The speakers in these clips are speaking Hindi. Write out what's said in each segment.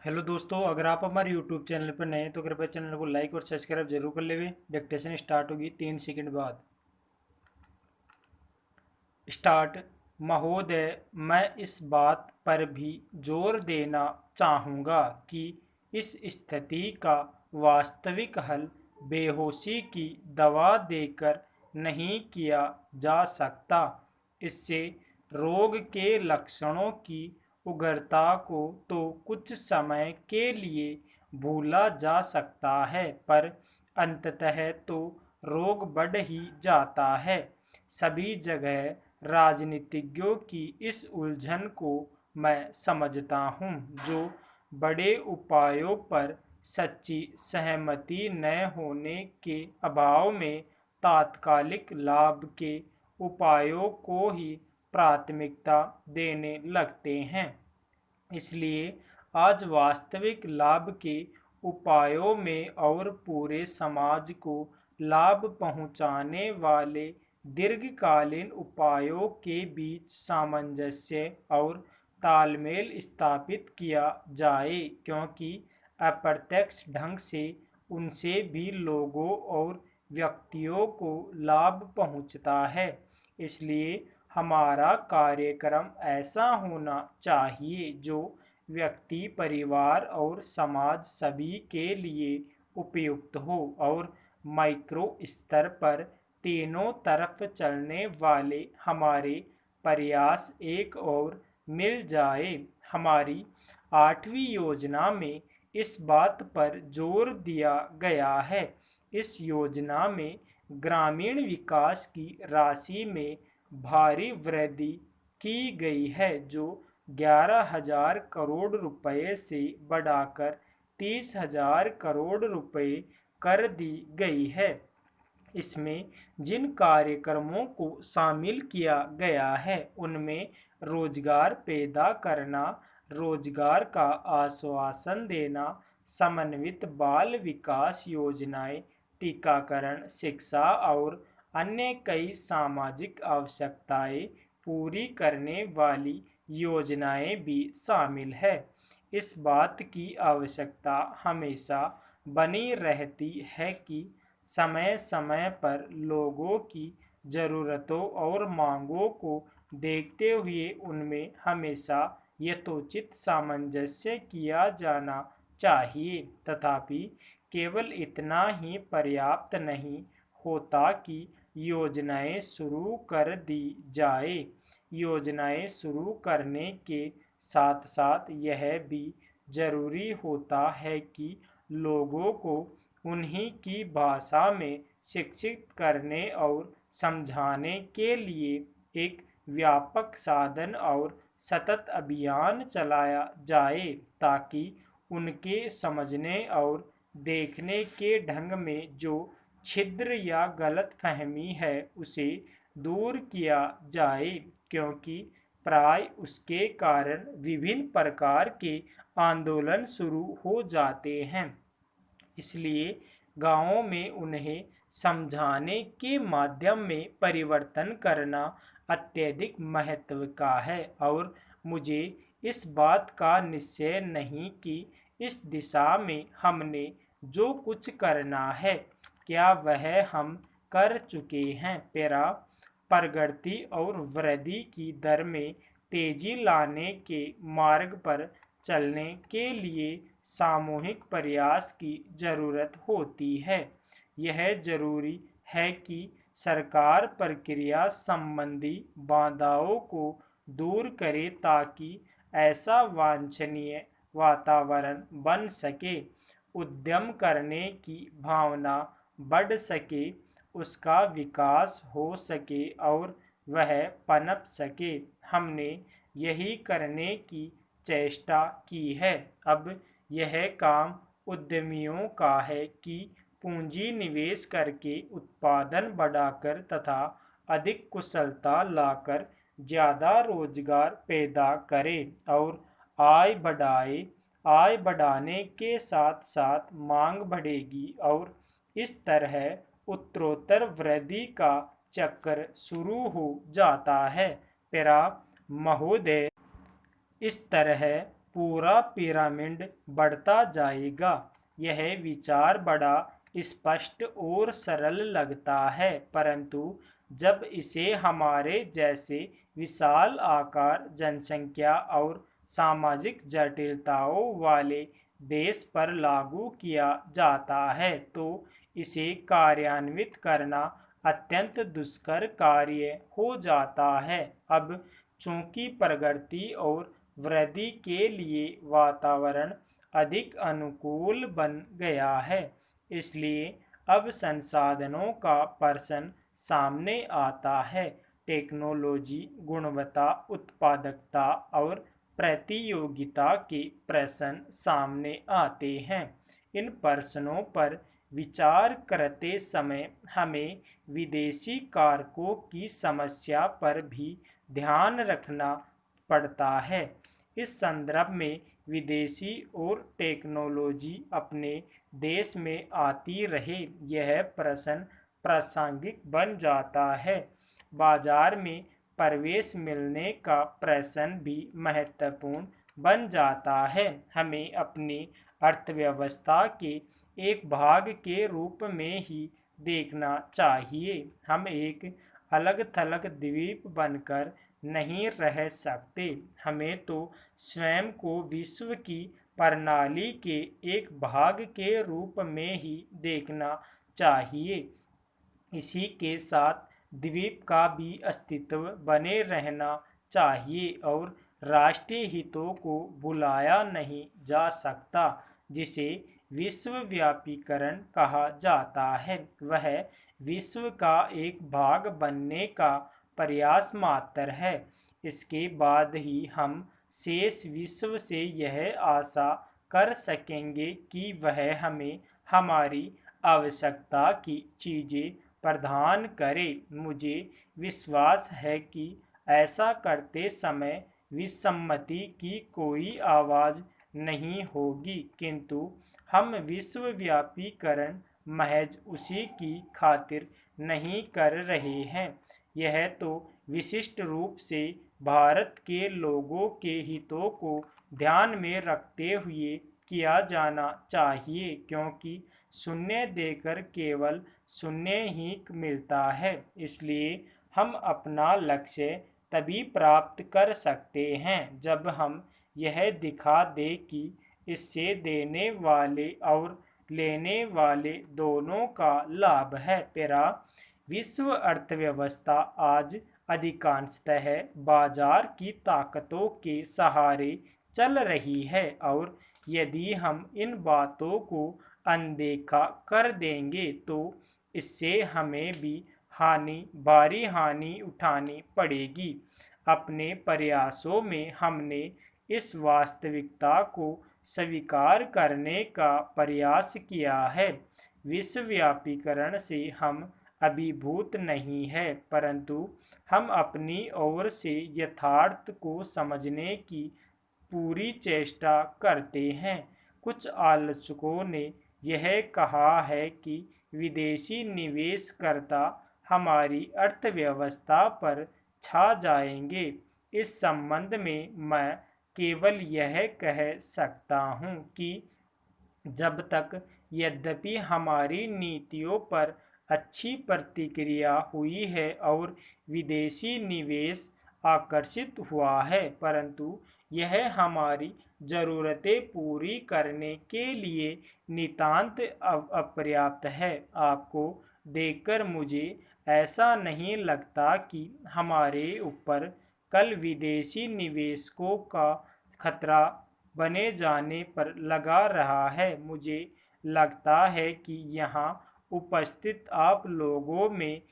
हेलो दोस्तों, अगर आप हमारे यूट्यूब चैनल पर नए हैं तो कृपया चैनल को लाइक और सब्सक्राइब जरूर कर लेवे। डिक्टेशन स्टार्ट होगी 3 सेकंड बाद। स्टार्ट। महोदय, मैं इस बात पर भी जोर देना चाहूँगा कि इस स्थिति का वास्तविक हल बेहोशी की दवा देकर नहीं किया जा सकता। इससे रोग के लक्षणों की उग्रता को तो कुछ समय के लिए भूला जा सकता है, पर अंततः तो रोग बढ़ ही जाता है। सभी जगह राजनीतिज्ञों की इस उलझन को मैं समझता हूँ, जो बड़े उपायों पर सच्ची सहमति न होने के अभाव में तात्कालिक लाभ के उपायों को ही प्राथमिकता देने लगते हैं। इसलिए आज वास्तविक लाभ के उपायों में और पूरे समाज को लाभ पहुंचाने वाले दीर्घकालीन उपायों के बीच सामंजस्य और तालमेल स्थापित किया जाए, क्योंकि अप्रत्यक्ष ढंग से उनसे भी लोगों और व्यक्तियों को लाभ पहुंचता है। इसलिए हमारा कार्यक्रम ऐसा होना चाहिए जो व्यक्ति, परिवार और समाज सभी के लिए उपयुक्त हो और माइक्रो स्तर पर तीनों तरफ चलने वाले हमारे प्रयास एक और मिल जाए। हमारी 8वीं योजना में इस बात पर जोर दिया गया है। इस योजना में ग्रामीण विकास की राशि में भारी वृद्धि की गई है, जो 11,000 करोड़ रुपए से बढ़ाकर 30,000 करोड़ रुपए कर दी गई है। इसमें जिन कार्यक्रमों को शामिल किया गया है उनमें रोजगार पैदा करना, रोजगार का आश्वासन देना, समन्वित बाल विकास योजनाएं, टीकाकरण, शिक्षा और अन्य कई सामाजिक आवश्यकताएं पूरी करने वाली योजनाएं भी शामिल है। इस बात की आवश्यकता हमेशा बनी रहती है कि समय समय पर लोगों की ज़रूरतों और मांगों को देखते हुए उनमें हमेशा यथोचित सामंजस्य किया जाना चाहिए। तथापि केवल इतना ही पर्याप्त नहीं होता कि योजनाएं शुरू कर दी जाए। योजनाएं शुरू करने के साथ साथ यह भी जरूरी होता है कि लोगों को उन्हीं की भाषा में शिक्षित करने और समझाने के लिए एक व्यापक साधन और सतत अभियान चलाया जाए, ताकि उनके समझने और देखने के ढंग में जो छिद्र या गलतफहमी है उसे दूर किया जाए, क्योंकि प्राय उसके कारण विभिन्न प्रकार के आंदोलन शुरू हो जाते हैं। इसलिए गांवों में उन्हें समझाने के माध्यम में परिवर्तन करना अत्यधिक महत्व का है। और मुझे इस बात का निश्चय नहीं कि इस दिशा में हमने जो कुछ करना है क्या वह हम कर चुके हैं। पैरा प्रगति और वृद्धि की दर में तेजी लाने के मार्ग पर चलने के लिए सामूहिक प्रयास की जरूरत होती है। यह जरूरी है कि सरकार प्रक्रिया संबंधी बाधाओं को दूर करे, ताकि ऐसा वांछनीय वातावरण बन सके, उद्यम करने की भावना बढ़ सके, उसका विकास हो सके और वह पनप सके। हमने यही करने की चेष्टा की है। अब यह काम उद्यमियों का है कि पूंजी निवेश करके उत्पादन बढ़ाकर तथा अधिक कुशलता लाकर ज़्यादा रोजगार पैदा करें और आय बढ़ाए। आय बढ़ाने के साथ साथ मांग बढ़ेगी और इस तरह उत्तरोत्तर वृद्धि का चक्र शुरू हो जाता है। पेरा महोदय, इस तरह पूरा पिरामिड बढ़ता जाएगा। यह विचार बड़ा स्पष्ट और सरल लगता है, परंतु जब इसे हमारे जैसे विशाल आकार, जनसंख्या और सामाजिक जटिलताओं वाले देश पर लागू किया जाता है तो इसे कार्यान्वित करना अत्यंत दुष्कर कार्य हो जाता है। अब चूंकि प्रगति और वृद्धि के लिए वातावरण अधिक अनुकूल बन गया है, इसलिए अब संसाधनों का प्रश्न सामने आता है। टेक्नोलॉजी, गुणवत्ता, उत्पादकता और प्रतियोगिता के प्रश्न सामने आते हैं। इन प्रश्नों पर विचार करते समय हमें विदेशी कारकों की समस्या पर भी ध्यान रखना पड़ता है। इस संदर्भ में विदेशी और टेक्नोलॉजी अपने देश में आती रहे, यह प्रश्न प्रासंगिक बन जाता है। बाजार में प्रवेश मिलने का प्रश्न भी महत्वपूर्ण बन जाता है। हमें अपनी अर्थव्यवस्था के एक भाग के रूप में ही देखना चाहिए। हम एक अलग थलग द्वीप बनकर नहीं रह सकते। हमें तो स्वयं को विश्व की प्रणाली के एक भाग के रूप में ही देखना चाहिए। इसी के साथ द्वीप का भी अस्तित्व बने रहना चाहिए और राष्ट्रीय हितों को भुलाया नहीं जा सकता। जिसे विश्वव्यापीकरण कहा जाता है, वह विश्व का एक भाग बनने का प्रयास मात्र है। इसके बाद ही हम शेष विश्व से यह आशा कर सकेंगे कि वह हमें हमारी आवश्यकता की चीज़ें प्रदान करे। मुझे विश्वास है कि ऐसा करते समय विसम्मति की कोई आवाज़ नहीं होगी, किंतु हम विश्वव्यापीकरण महज उसी की खातिर नहीं कर रहे हैं। यह तो विशिष्ट रूप से भारत के लोगों के हितों को ध्यान में रखते हुए किया जाना चाहिए, क्योंकि शून्य देकर केवल शून्य ही मिलता है। इसलिए हम अपना लक्ष्य तभी प्राप्त कर सकते हैं जब हम यह दिखा दें कि इससे देने वाले और लेने वाले दोनों का लाभ है। पेरा विश्व अर्थव्यवस्था आज अधिकांशतः बाजार की ताकतों के सहारे चल रही है और यदि हम इन बातों को अनदेखा कर देंगे तो इससे हमें भी भारी हानि उठानी पड़ेगी। अपने प्रयासों में हमने इस वास्तविकता को स्वीकार करने का प्रयास किया है। विश्वव्यापीकरण से हम अभिभूत नहीं है, परंतु हम अपनी ओर से यथार्थ को समझने की पूरी चेष्टा करते हैं। कुछ आलोचकों ने यह कहा है कि विदेशी निवेशकर्ता हमारी अर्थव्यवस्था पर छा जाएंगे। इस संबंध में मैं केवल यह कह सकता हूँ कि जब तक यद्यपि हमारी नीतियों पर अच्छी प्रतिक्रिया हुई है और विदेशी निवेश आकर्षित हुआ है, परंतु यह हमारी ज़रूरतें पूरी करने के लिए नितांत अपर्याप्त है। आपको देखकर मुझे ऐसा नहीं लगता कि हमारे ऊपर कल विदेशी निवेशकों का खतरा बने जाने पर लगा रहा है। मुझे लगता है कि यहाँ उपस्थित आप लोगों में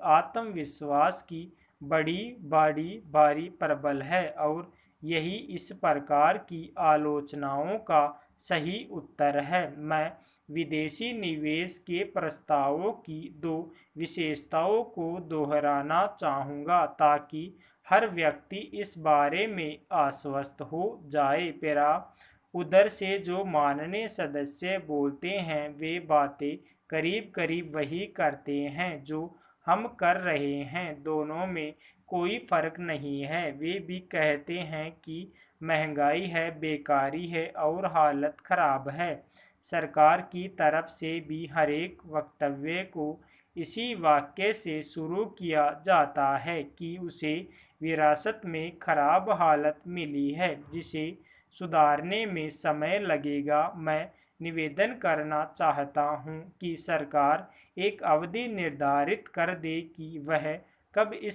आत्मविश्वास की बड़ी भारी प्रबल है और यही इस प्रकार की आलोचनाओं का सही उत्तर है। मैं विदेशी निवेश के प्रस्तावों की दो विशेषताओं को दोहराना चाहूँगा ताकि हर व्यक्ति इस बारे में आश्वस्त हो जाए। पेरा उधर से जो माननीय सदस्य बोलते हैं वे बातें करीब करीब वही करते हैं जो हम कर रहे हैं, दोनों में कोई फ़र्क नहीं है। वे भी कहते हैं कि महंगाई है, बेकारी है और हालत ख़राब है। सरकार की तरफ से भी हरेक वक्तव्य को इसी वाक्य से शुरू किया जाता है कि उसे विरासत में खराब हालत मिली है, जिसे सुधारने में समय लगेगा। मैं निवेदन करना चाहता हूं कि सरकार एक अवधि निर्धारित कर दे कि वह कब इस